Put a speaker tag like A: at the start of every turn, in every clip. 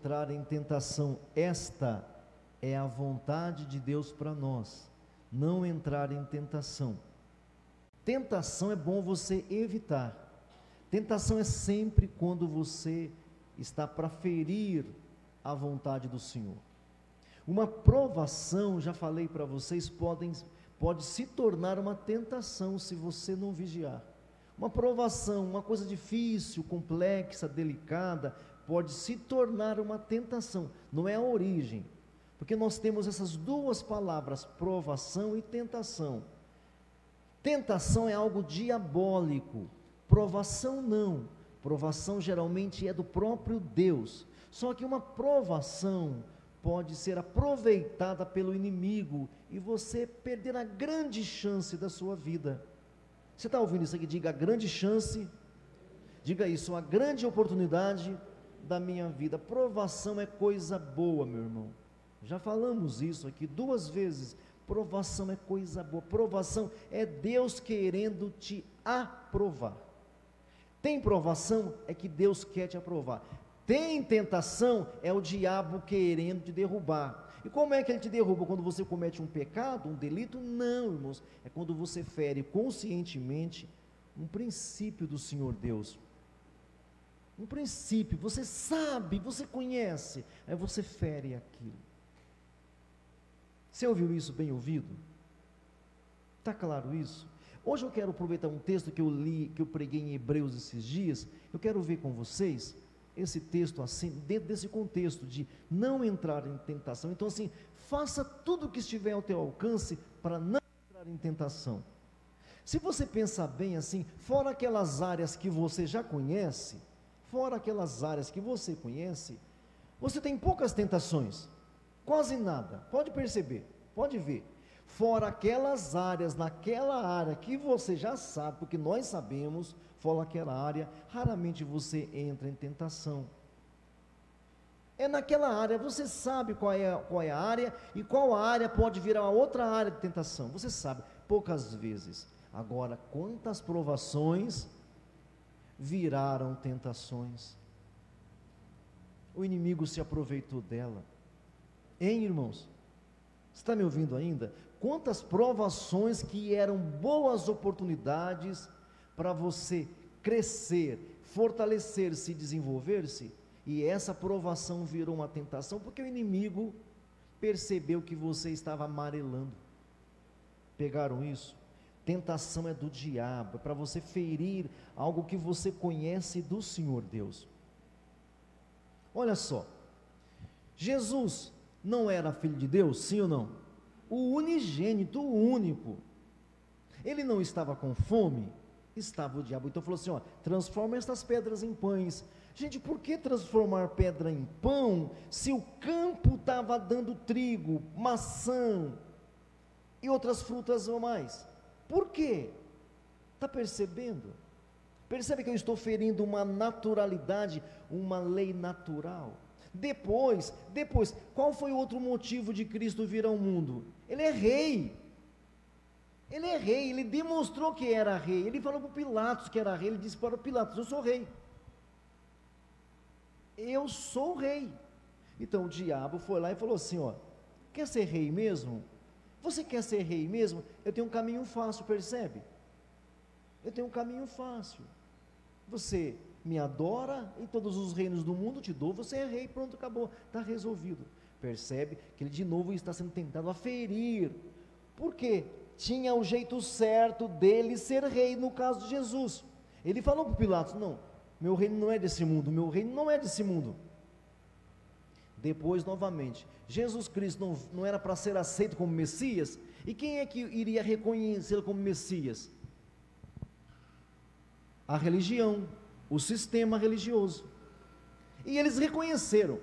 A: entrar em tentação. Esta é a vontade de Deus para nós, não entrar em tentação. Tentação é bom você evitar. Tentação é sempre quando você está para ferir a vontade do Senhor. Uma provação, já falei para vocês, pode se tornar uma tentação se você não vigiar. Uma provação, uma coisa difícil, complexa, delicada, pode se tornar uma tentação. Não é a origem, porque nós temos essas duas palavras, provação e tentação. Tentação é algo diabólico, provação não. Provação geralmente é do próprio Deus. Só que uma provação pode ser aproveitada pelo inimigo e você perder a grande chance da sua vida. Você está ouvindo isso aqui? Diga, a grande chance, diga isso, a grande oportunidade da minha vida. Provação é coisa boa, meu irmão. Já falamos isso aqui 2 vezes. Provação é coisa boa. Provação é Deus querendo te aprovar. Tem provação, é que Deus quer te aprovar. Tem tentação, é o diabo querendo te derrubar. E como é que ele te derruba? Quando você comete um pecado, um delito? Não, irmãos, é quando você fere conscientemente um princípio do Senhor Deus. Um princípio, você sabe, você conhece, aí você fere aquilo. Você ouviu isso bem ouvido? Está claro isso? Hoje eu quero aproveitar um texto que eu li, que eu preguei em Hebreus esses dias. Eu quero ver com vocês esse texto assim, dentro desse contexto de não entrar em tentação. Então assim, faça tudo o que estiver ao teu alcance para não entrar em tentação. Se você pensar bem assim, fora aquelas áreas que você já conhece, você tem poucas tentações, quase nada, pode perceber, pode ver. Fora aquelas áreas, naquela área que você já sabe, porque nós sabemos, fora aquela área, raramente você entra em tentação. É naquela área, você sabe qual é a área, e qual área pode virar outra área de tentação, você sabe, poucas vezes. Agora, quantas provações viraram tentações? O inimigo se aproveitou dela. Hein, irmãos? Você está me ouvindo ainda? Quantas provações que eram boas oportunidades para você crescer, fortalecer-se, desenvolver-se, e essa provação virou uma tentação, porque o inimigo percebeu que você estava amarelando. Pegaram isso? Tentação é do diabo, é para você ferir algo que você conhece do Senhor Deus. Olha só, Jesus não era filho de Deus, sim ou não? O unigênito, o único. Ele não estava com fome? Estava o diabo. Então falou assim, ó, transforma estas pedras em pães. Gente, por que transformar pedra em pão, se o campo estava dando trigo, maçã e outras frutas ou mais? Por quê? Está percebendo? Percebe que eu estou ferindo uma naturalidade, uma lei natural. Depois, qual foi o outro motivo de Cristo vir ao mundo? Ele é rei. Ele é rei, ele demonstrou que era rei. Ele falou para Pilatos que era rei, ele disse para Pilatos, eu sou rei. Eu sou rei. Então o diabo foi lá e falou assim, ó, quer ser rei mesmo? Você quer ser rei mesmo? Eu tenho um caminho fácil, percebe? Eu tenho um caminho fácil. Você me adora, em todos os reinos do mundo te dou, você é rei, pronto, acabou, está resolvido. Percebe que ele de novo está sendo tentado a ferir. Por quê? Tinha o jeito certo dele ser rei, no caso de Jesus. Ele falou para Pilatos, não, meu reino não é desse mundo, meu reino não é desse mundo. Depois, novamente, Jesus Cristo não era para ser aceito como Messias, e quem é que iria reconhecê-lo como Messias? A religião, o sistema religioso. E eles reconheceram.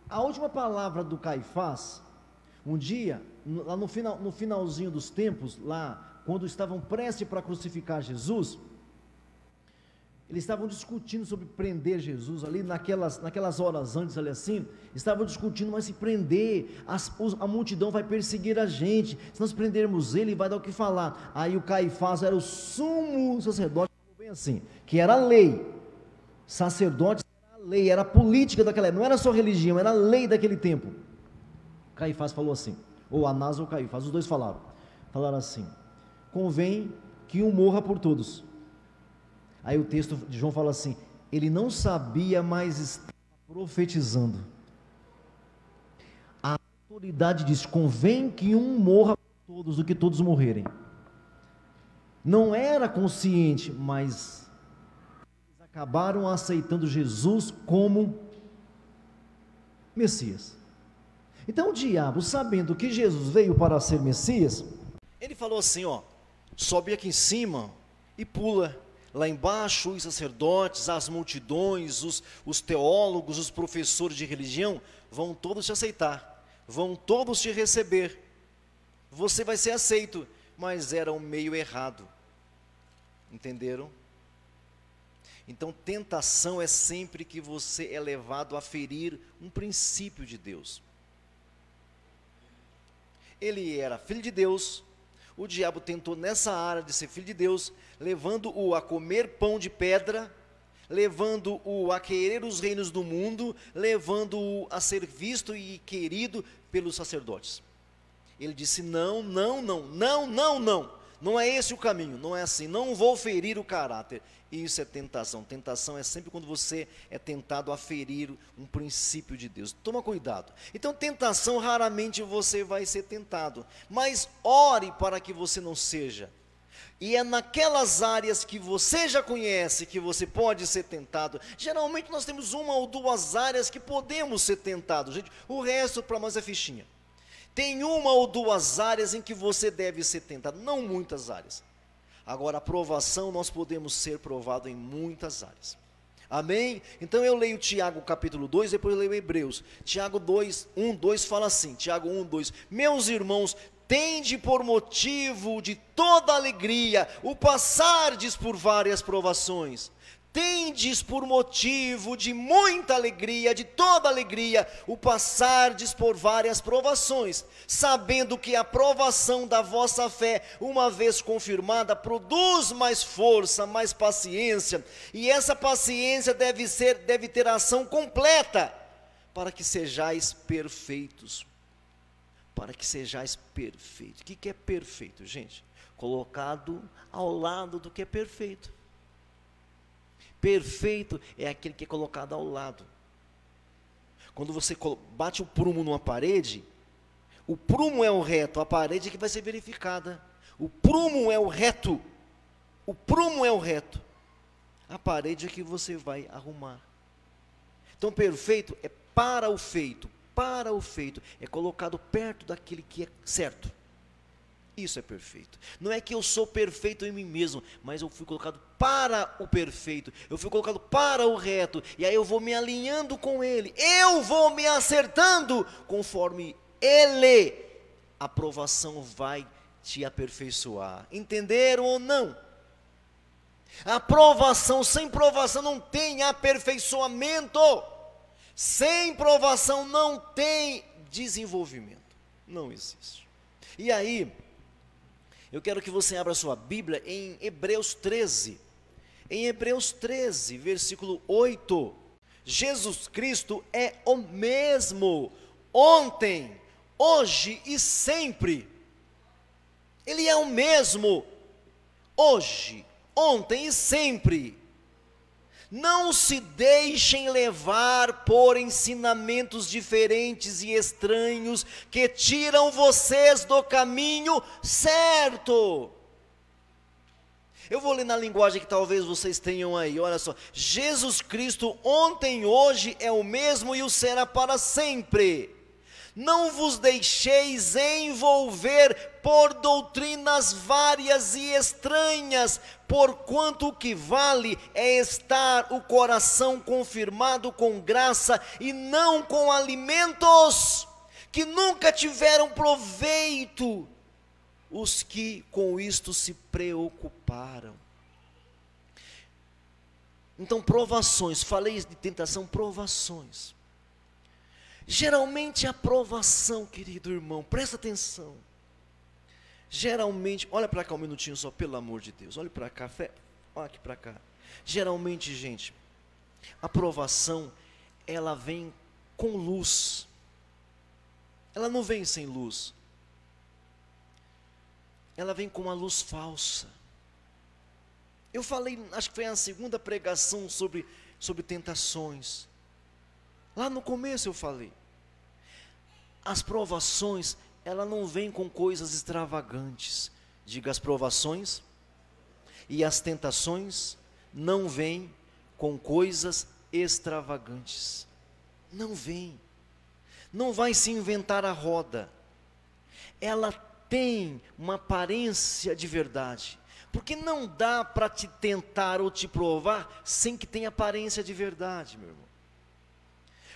A: A última palavra do Caifás, um dia, lá no finalzinho dos tempos, lá, quando estavam prestes para crucificar Jesus, eles estavam discutindo sobre prender Jesus, ali naquelas horas antes, ali assim, estavam discutindo, mas se prender, a multidão vai perseguir a gente, se nós prendermos ele, vai dar o que falar. Aí o Caifás era o sumo sacerdote, bem assim, que era a lei, sacerdote era a lei, era a política daquela época, não era só religião, era a lei daquele tempo. Caifás falou assim, ou Anás ou Caifás, os dois falaram assim: convém que um morra por todos. Aí o texto de João fala assim: ele não sabia, mas estava profetizando. A autoridade diz: convém que um morra por todos, do que todos morrerem. Não era consciente, mas eles acabaram aceitando Jesus como Messias. Então o diabo, sabendo que Jesus veio para ser Messias, ele falou assim: ó, sobe aqui em cima e pula. Lá embaixo os sacerdotes, as multidões, os teólogos, os professores de religião vão todos te aceitar, vão todos te receber, você vai ser aceito. Mas era o meio errado, entenderam? Então tentação é sempre que você é levado a ferir um princípio de Deus. Ele era filho de Deus, o diabo tentou nessa área de ser filho de Deus, levando-o a comer pão de pedra, levando-o a querer os reinos do mundo, levando-o a ser visto e querido pelos sacerdotes. Ele disse: não, não, não, não, não, não, não é esse o caminho, não é assim, não vou ferir o caráter. Isso é tentação. Tentação é sempre quando você é tentado a ferir um princípio de Deus. Toma cuidado. Então tentação, raramente você vai ser tentado, mas ore para que você não seja. E é naquelas áreas que você já conhece que você pode ser tentado. Geralmente nós temos uma ou duas áreas que podemos ser tentados, gente. O resto para nós é fichinha. Tem uma ou duas áreas em que você deve ser tentado, não muitas áreas. Agora, a provação, nós podemos ser provados em muitas áreas. Amém? Então eu leio Tiago capítulo 2, depois eu leio Hebreus. Tiago 2, 1, 2 fala assim, Tiago 1, 2: meus irmãos, tende por motivo de toda alegria o passardes por várias provações. Tendes por motivo de muita alegria, de toda alegria, o passardes por várias provações, sabendo que a provação da vossa fé, uma vez confirmada, produz mais força, mais paciência, e essa paciência deve ter ação completa, para que sejais perfeitos. Para que sejais perfeitos. O que é perfeito, gente? Colocado ao lado do que é perfeito. Perfeito é aquele que é colocado ao lado. Quando você bate o prumo numa parede, o prumo é o reto, a parede é que vai ser verificada. O prumo é o reto, o prumo é o reto, a parede é que você vai arrumar. Então perfeito é para o feito, é colocado perto daquele que é certo. Isso é perfeito. Não é que eu sou perfeito em mim mesmo, mas eu fui colocado para o perfeito, eu fui colocado para o reto, e aí eu vou me alinhando com Ele, eu vou me acertando conforme Ele. A provação vai te aperfeiçoar. Entenderam ou não? A provação, sem provação não tem aperfeiçoamento, sem provação não tem desenvolvimento, não existe. E aí, eu quero que você abra sua Bíblia em Hebreus 13. Em Hebreus 13, versículo 8. Jesus Cristo é o mesmo, ontem, hoje e sempre. Ele é o mesmo, hoje, ontem e sempre. Não se deixem levar por ensinamentos diferentes e estranhos que tiram vocês do caminho certo. Eu vou ler na linguagem que talvez vocês tenham aí, olha só. Jesus Cristo ontem, hoje é o mesmo e o será para sempre. Não vos deixeis envolver por doutrinas várias e estranhas, porquanto o que vale é estar o coração confirmado com graça e não com alimentos que nunca tiveram proveito, os que com isto se preocuparam. Então, provações, falei de tentação, provações. Geralmente a provação, querido irmão, presta atenção. Geralmente, olha para cá um minutinho só, pelo amor de Deus, olha para cá, olha aqui para cá. Geralmente, gente, A provação, ela vem com luz. Ela não vem sem luz. Ela vem com uma luz falsa. Eu falei, acho que foi a segunda pregação sobre tentações. Lá no começo eu falei. As provações, ela não vem com coisas extravagantes. Diga, as provações e as tentações não vêm com coisas extravagantes. Não vem. Não vai se inventar a roda. Ela tem uma aparência de verdade. Porque não dá para te tentar ou te provar sem que tenha aparência de verdade, meu irmão.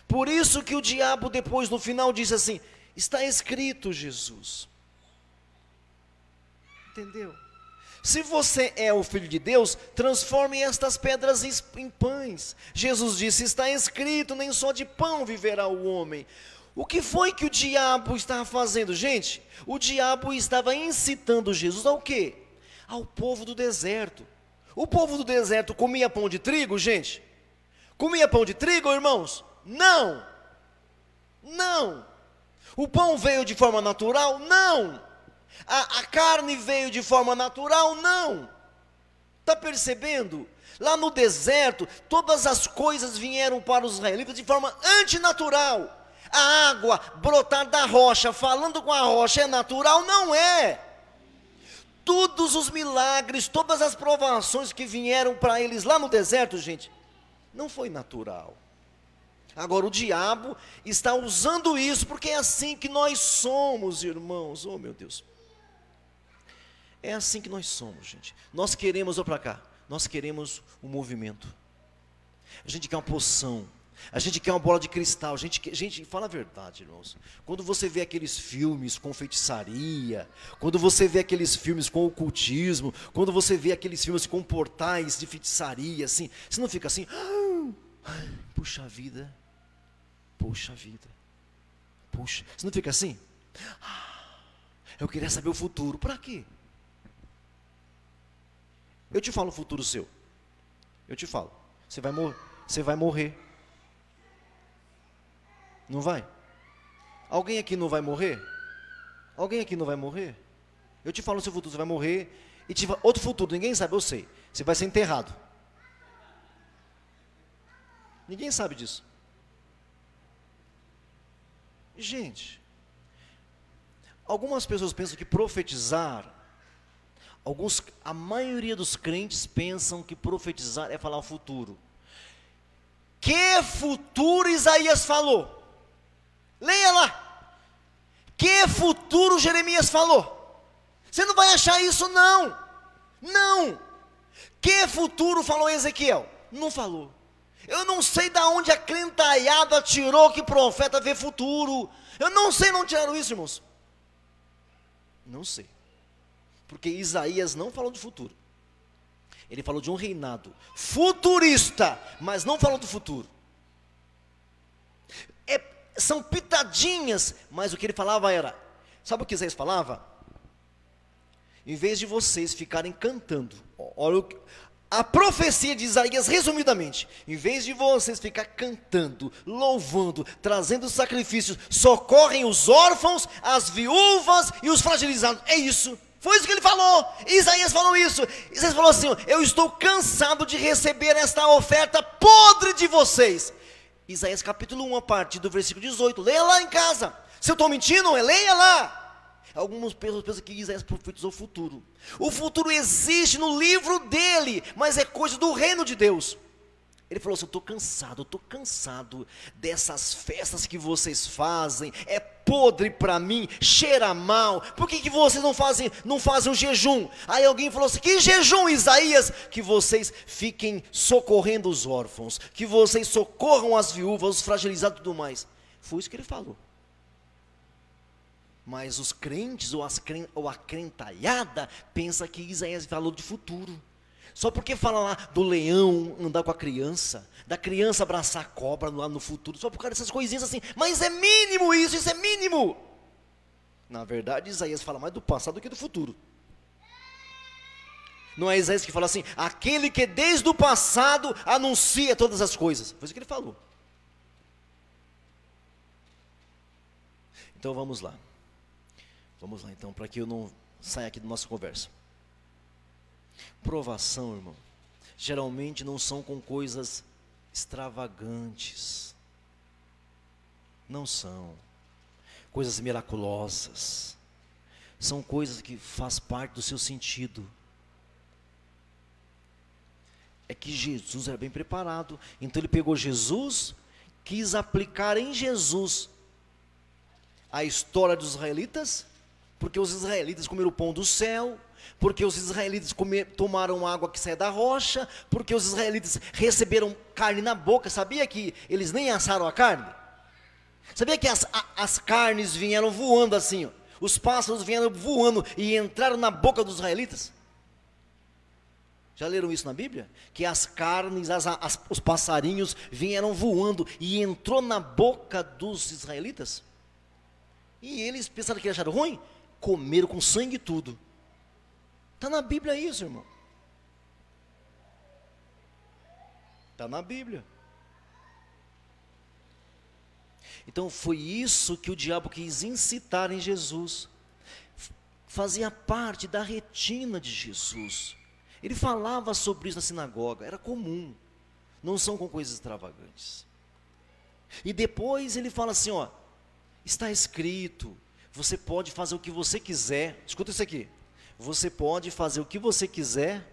A: Por isso que o diabo depois no final diz assim: está escrito, Jesus. Entendeu? Se você é o Filho de Deus, transforme estas pedras em pães. Jesus disse: está escrito, nem só de pão viverá o homem. O que foi que o diabo estava fazendo, gente? O diabo estava incitando Jesus ao quê? Ao povo do deserto. O povo do deserto comia pão de trigo, gente? Comia pão de trigo, irmãos? Não. Não. O pão veio de forma natural? Não. A carne veio de forma natural? Não. Está percebendo? Lá no deserto, todas as coisas vieram para os israelitas de forma antinatural. A água brotar da rocha, falando com a rocha, é natural? Não é. Todos os milagres, todas as provações que vieram para eles lá no deserto, gente, não foi natural. Agora o diabo está usando isso, porque é assim que nós somos, irmãos. Oh, meu Deus. É assim que nós somos, gente. Nós queremos, olha para cá, nós queremos um movimento. A gente quer uma poção. A gente quer uma bola de cristal. Gente, fala a verdade, irmãos. Quando você vê aqueles filmes com feitiçaria, quando você vê aqueles filmes com ocultismo, quando você vê aqueles filmes com portais de feitiçaria, assim, você não fica assim, puxa vida, puxa vida, puxa. Você não fica assim? Eu queria saber o futuro. Para quê? Eu te falo o futuro seu. Eu te falo. Você vai morrer. Não vai? Alguém aqui não vai morrer? Alguém aqui não vai morrer? Eu te falo o seu futuro, você vai morrer. E outro futuro, ninguém sabe, eu sei. Você vai ser enterrado. Ninguém sabe disso. Gente, algumas pessoas pensam que profetizar, a maioria dos crentes pensam que profetizar é falar o futuro. Que futuro Isaías falou? Leia lá. Que futuro Jeremias falou? Você não vai achar isso, não. Não. Que futuro falou Ezequiel? Não falou. Eu não sei de onde a crentaiada tirou que profeta vê futuro. Eu não sei, não tiraram isso, irmãos. Não sei. Porque Isaías não falou de futuro. Ele falou de um reinado futurista, mas não falou do futuro. São pitadinhas, mas o que ele falava era, sabe o que Isaías falava? Em vez de vocês ficarem cantando, olha a profecia de Isaías, resumidamente, em vez de vocês ficar cantando, louvando, trazendo sacrifícios, socorrem os órfãos, as viúvas e os fragilizados. É isso. Foi isso que ele falou. Isaías falou isso. Isaías falou assim: eu estou cansado de receber esta oferta podre de vocês. Isaías capítulo 1, a partir do versículo 18. Leia lá em casa. Se eu estou mentindo, leia lá. Algumas pessoas pensam que Isaías profetizou o futuro. O futuro existe no livro dele, mas é coisa do reino de Deus. Ele falou assim: eu estou cansado dessas festas que vocês fazem, é podre para mim, cheira mal. Por que vocês não fazem um jejum? Aí alguém falou assim: que jejum, Isaías? Que vocês fiquem socorrendo os órfãos, que vocês socorram as viúvas, os fragilizados e tudo mais. Foi isso que ele falou. Mas os crentes ou a crentaiada pensa que Isaías falou de futuro. Só porque fala lá do leão andar com a criança, da criança abraçar a cobra lá no futuro, só por causa dessas coisinhas assim. Mas é mínimo isso é mínimo. Na verdade, Isaías fala mais do passado do que do futuro.
B: Não é Isaías que fala assim: aquele que desde o passado anuncia todas as coisas. Foi isso que ele falou. Então vamos lá. Vamos lá então, para que eu não saia aqui da nossa conversa. Provação, irmão, geralmente não são com coisas extravagantes. Não são coisas miraculosas. São coisas que faz parte do seu sentido. É que Jesus era bem preparado. Então ele pegou Jesus, quis aplicar em Jesus a história dos israelitas, porque os israelitas comeram o pão do céu, porque os israelitas tomaram água que sai da rocha, porque os israelitas receberam carne na boca. Sabia que eles nem assaram a carne? Sabia que as carnes vieram voando assim, ó. Os pássaros vieram voando e entraram na boca dos israelitas? Já leram isso na Bíblia? Que as carnes, os passarinhos vieram voando e entrou na boca dos israelitas? E eles pensaram que acharam ruim? Comeram com sangue e tudo. Está na Bíblia isso, irmão. Está na Bíblia. Então foi isso que o diabo quis incitar em Jesus. Fazia parte da retina de Jesus. Ele falava sobre isso na sinagoga, era comum. Não são com coisas extravagantes. E depois ele fala assim, ó: está escrito, você pode fazer o que você quiser. Escuta isso aqui. Você pode fazer o que você quiser.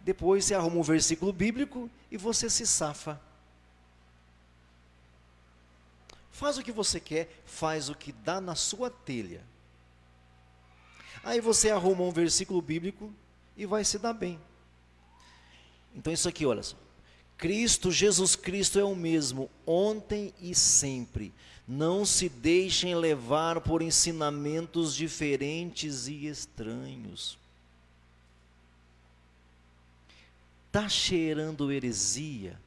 B: Depois você arruma um versículo bíblico e você se safa. Faz o que você quer, faz o que dá na sua telha. Aí você arruma um versículo bíblico e vai se dar bem. Então isso aqui, olha só. Jesus Cristo é o mesmo, ontem e sempre. Não se deixem levar por ensinamentos diferentes e estranhos. Está cheirando heresia?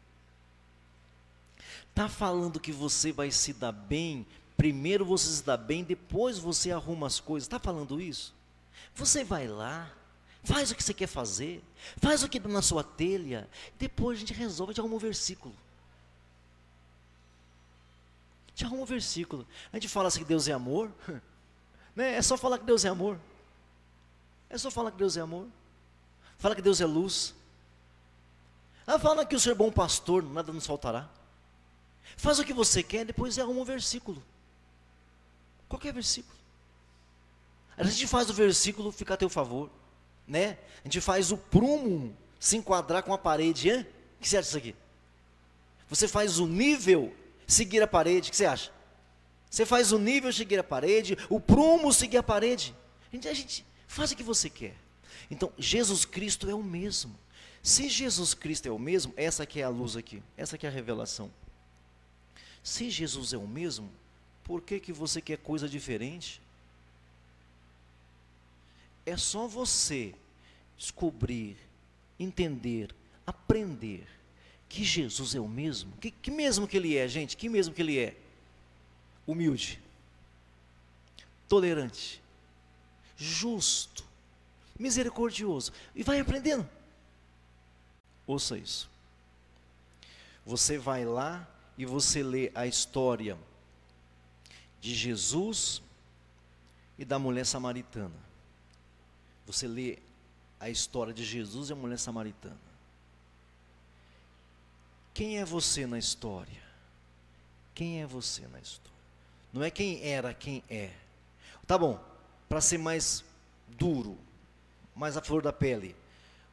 B: Está falando que você vai se dar bem? Primeiro você se dá bem, depois você arruma as coisas. Está falando isso? Você vai lá, faz o que você quer fazer, faz o que dá na sua telha, depois a gente resolve, a gente arruma um versículo. A gente arruma um versículo. A gente fala assim que Deus é amor, né? É só falar que Deus é amor. É só falar que Deus é amor. Fala que Deus é luz. Fala que o Senhor é bom pastor, nada nos faltará. Faz o que você quer, depois arruma um versículo. Qualquer versículo. A gente faz o versículo ficar a teu favor, né? A gente faz o prumo se enquadrar com a parede, hein? O que você acha disso aqui? Você faz o nível seguir a parede, o que você acha? Você faz o nível seguir a parede, o prumo seguir a parede. A gente faz o que você quer. Então, Jesus Cristo é o mesmo. Se Jesus Cristo é o mesmo, essa aqui é a luz aqui, essa aqui é a revelação. Se Jesus é o mesmo, por que você quer coisa diferente? É só você descobrir, entender, aprender que Jesus é o mesmo. Que mesmo que Ele é, gente? Que mesmo que Ele é? Humilde, tolerante, justo, misericordioso. E vai aprendendo. Ouça isso. Você vai lá e você lê a história de Jesus e da mulher samaritana. Você lê a história de Jesus e a mulher samaritana. Quem é você na história? Quem é você na história? Não é quem era, quem é. Tá bom, para ser mais duro, mais a flor da pele,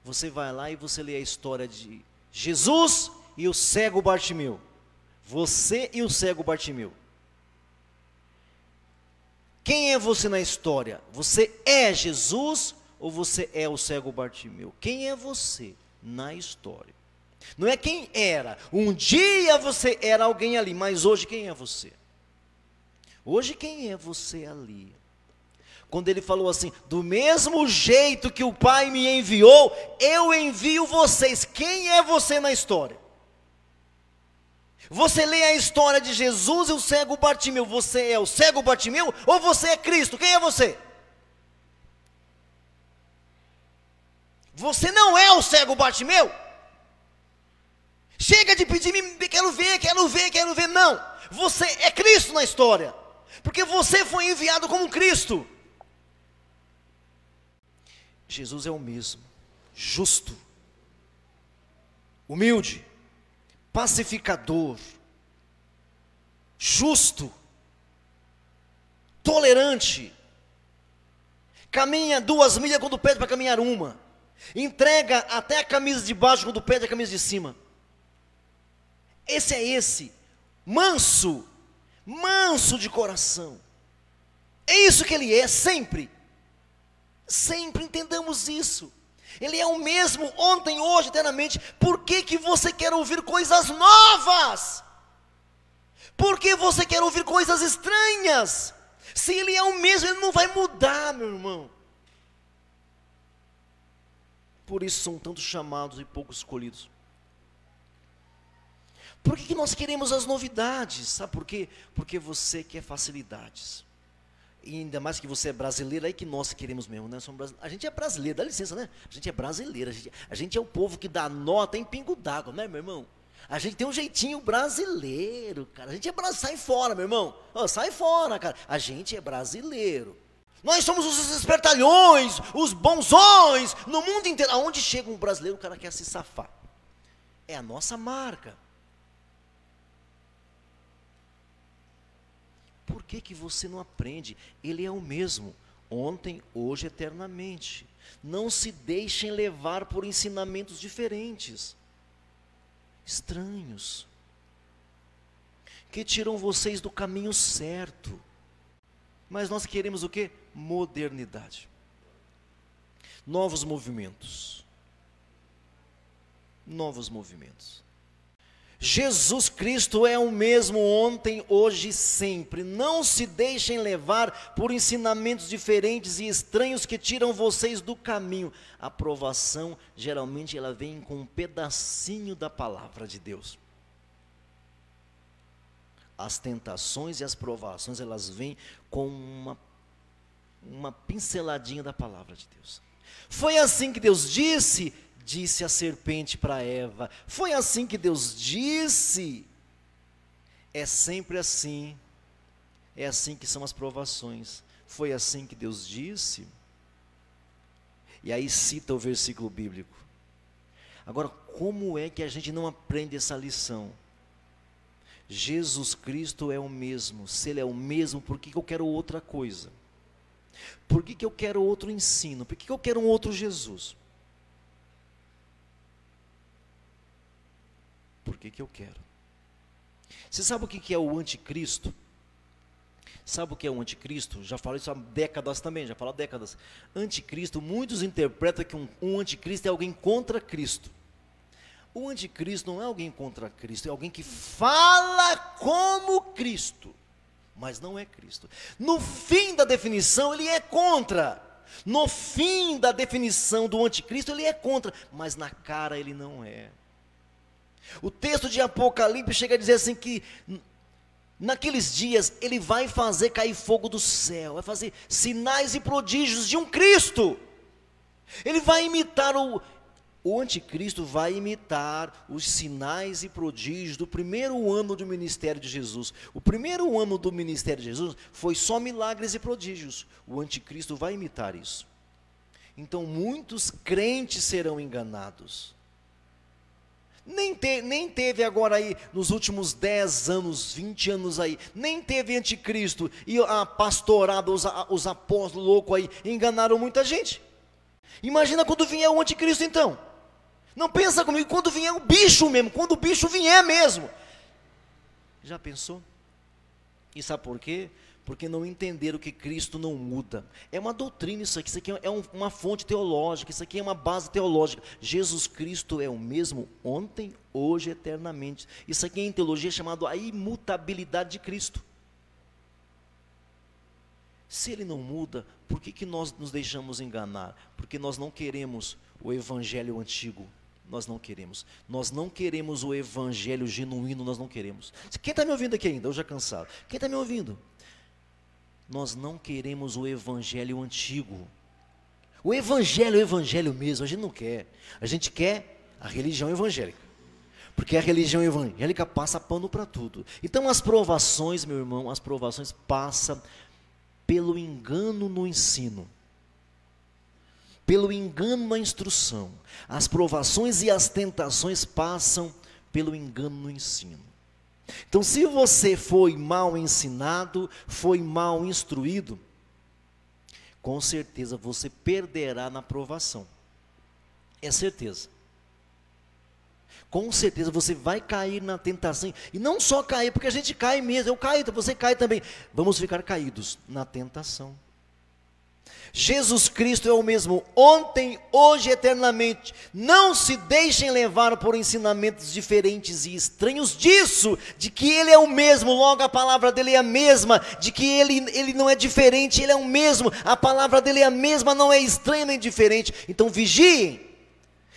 B: você vai lá e você lê a história de Jesus e o cego Bartimeu. Você e o cego Bartimeu. Quem é você na história? Você é Jesus ou você é o cego Bartimeu? Quem é você na história? Não é quem era. Um dia você era alguém ali, mas hoje quem é você? Hoje quem é você ali? Quando ele falou assim, do mesmo jeito que o Pai me enviou, eu envio vocês. Quem é você na história? Você lê a história de Jesus e o cego Bartimeu. Você é o cego Bartimeu ou você é Cristo? Quem é você? Você não é o cego Bartimeu. Chega de pedir, quero ver, quero ver, quero ver. Não, você é Cristo na história, porque você foi enviado como Cristo. Jesus é o mesmo, justo, humilde, pacificador, justo, tolerante, caminha 2 milhas quando pede para caminhar 1, entrega até a camisa de baixo quando pede a camisa de cima. Esse, manso de coração. É isso que ele é, sempre entendamos isso. Ele é o mesmo ontem, hoje, eternamente. Por que você quer ouvir coisas novas? Por que você quer ouvir coisas estranhas? Se ele é o mesmo, ele não vai mudar, meu irmão. Por isso são tantos chamados e poucos escolhidos. Por que nós queremos as novidades? Sabe por quê? Porque você quer facilidades. E ainda mais que você é brasileiro, aí que nós queremos mesmo, né? A gente é brasileiro, dá licença, né? A gente é brasileiro, a gente é o povo que dá nota em pingo d'água, né, meu irmão? A gente tem um jeitinho brasileiro, cara. A gente é brasileiro, sai fora, meu irmão. Oh, sai fora, cara. A gente é brasileiro. Nós somos os espertalhões, os bonzões, no mundo inteiro. Aonde chega um brasileiro, o cara quer se safar. É a nossa marca. Por que você não aprende? Ele é o mesmo, ontem, hoje, eternamente. Não se deixem levar por ensinamentos diferentes, estranhos, que tiram vocês do caminho certo. Mas nós queremos o quê? Modernidade. Novos movimentos. Novos movimentos. Jesus Cristo é o mesmo ontem, hoje e sempre. Não se deixem levar por ensinamentos diferentes e estranhos que tiram vocês do caminho. A aprovação, geralmente, ela vem com um pedacinho da palavra de Deus. As tentações e as provações, elas vêm com uma pinceladinha da palavra de Deus. Foi assim que Deus disse a serpente para Eva. Foi assim que Deus disse. É sempre assim. É assim que são as provações. Foi assim que Deus disse. E aí cita o versículo bíblico. Agora, como é que a gente não aprende essa lição? Jesus Cristo é o mesmo. Se Ele é o mesmo, por que eu quero outra coisa? Por que eu quero outro ensino? Por que eu quero um outro Jesus? Por que eu quero? Você sabe o que é o anticristo? Sabe o que é o anticristo? Já falei isso há décadas também, já falo há décadas. Anticristo, muitos interpretam que um anticristo é alguém contra Cristo. O anticristo não é alguém contra Cristo, é alguém que fala como Cristo, mas não é Cristo. No fim da definição, ele é contra. No fim da definição do anticristo, ele é contra, mas na cara ele não é. O texto de Apocalipse chega a dizer assim que naqueles dias ele vai fazer cair fogo do céu, vai fazer sinais e prodígios de um Cristo. Ele vai imitar o anticristo vai imitar os sinais e prodígios do primeiro ano do ministério de Jesus. O primeiro ano do ministério de Jesus foi só milagres e prodígios. O anticristo vai imitar isso. Então muitos crentes serão enganados. Nem teve agora aí, nos últimos 10 anos, 20 anos aí, nem teve anticristo, e a pastorada, os apóstolos loucos aí, enganaram muita gente. Imagina quando vier o anticristo então. Não pensa comigo, quando vier o bicho mesmo, quando o bicho vier mesmo. Já pensou? E sabe por quê? Porque não entenderam que Cristo não muda. É uma doutrina isso aqui é uma fonte teológica, isso aqui é uma base teológica. Jesus Cristo é o mesmo ontem, hoje, eternamente. Isso aqui em teologia é chamado a imutabilidade de Cristo. Se Ele não muda, por que nós nos deixamos enganar? Porque nós não queremos o evangelho antigo. Nós não queremos. Nós não queremos o evangelho genuíno, nós não queremos. Quem está me ouvindo aqui ainda? Eu já cansado. Quem está me ouvindo? Nós não queremos o evangelho antigo. O evangelho mesmo, a gente não quer. A gente quer a religião evangélica. Porque a religião evangélica passa pano para tudo. Então as provações, meu irmão, as provações passam pelo engano no ensino. Pelo engano na instrução. As provações e as tentações passam pelo engano no ensino. Então, se você foi mal ensinado, foi mal instruído, com certeza você perderá na provação. É certeza. Com certeza você vai cair na tentação. E não só cair, porque a gente cai mesmo. Eu caio, você cai também. Vamos ficar caídos na tentação. Jesus Cristo é o mesmo ontem, hoje e eternamente. Não se deixem levar por ensinamentos diferentes e estranhos disso, de que Ele é o mesmo, logo a palavra dEle é a mesma, de que Ele não é diferente, Ele é o mesmo, a palavra dEle é a mesma, não é estranha nem diferente. Então vigiem,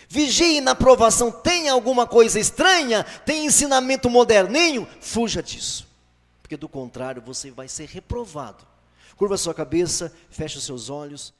B: vigiem na provação. Tem alguma coisa estranha, tem ensinamento moderninho, fuja disso, porque do contrário você vai ser reprovado. Curva a sua cabeça, feche os seus olhos.